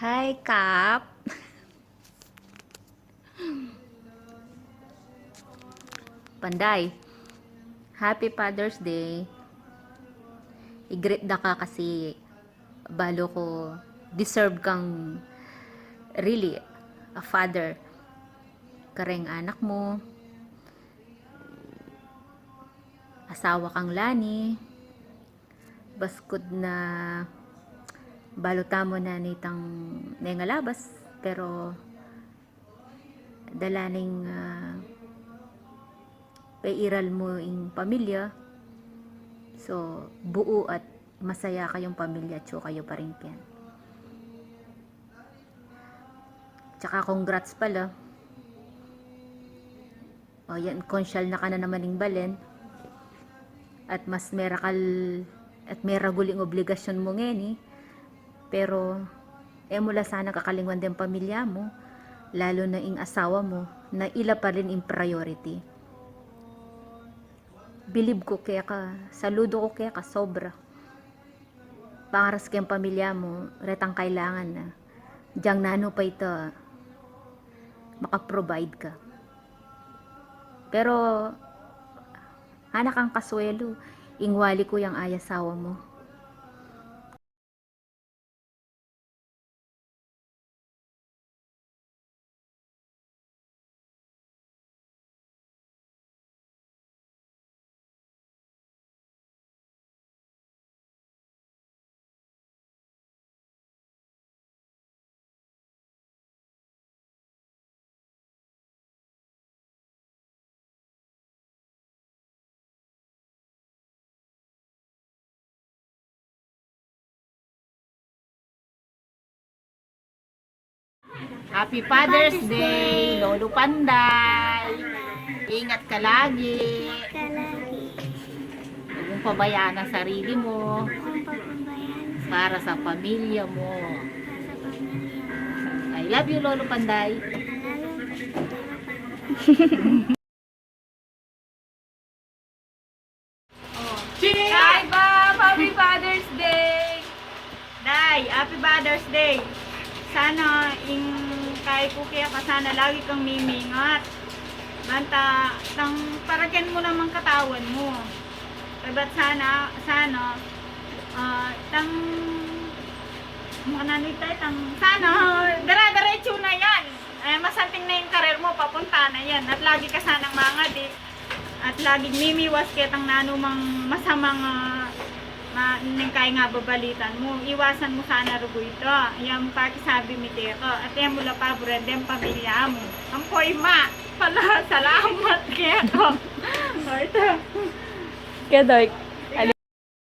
Hi, Kap. Panday. Happy Father's Day. I-greet da ka kasi balo ko deserve kang really a father. Kareng anak mo. Asawa kang lani. Baskod na balota mo na nitang nengalabas pero dalaning pairal mo ing pamilya, so buo at masaya kayong pamilya at kayo pa rin yan. Tsaka congrats pala, o yan, konsyal na ka na naman ng balen at mas merakal at meraguling obligasyon mo ngeni, pero mula sana kakalingwan din pamilya mo, lalo na ing asawa mo na ila pa rin in priority. Bilib ko kaya ka, saludo ko kaya ka sobra. Pangaras kayang pamilya mo, retang kailangan na diyang nano pa ito makaprovide ka. Pero anak ang kaswelo, ingwali ko yung ayasawa mo. Happy Father's Day, Lolo Panday. Ingat ka lagi. Huwag mong pabayaan ang sarili mo para sa pamilya mo. I love you, Lolo Panday. Hi, Bob! Happy Father's Day! Day, Happy Father's Day! Sana, kay Kuya ka, sana lagi kang mimingat. Banta, paragan mo naman katawan mo. Kabat sana, sana, dara-diretso na yan. Masanting na yung karir mo, papunta na yan. At lagi ka sanang mangadi. At laging mimiwas kitang nanumang masamang kaya nga babalitan mo. Iwasan mo sana rugo ito. Yung pakisabi mi teko. At yan mula pa brandem pamilya mo. Ang poima. Pala, salamat kaya ko. Ito. Kaya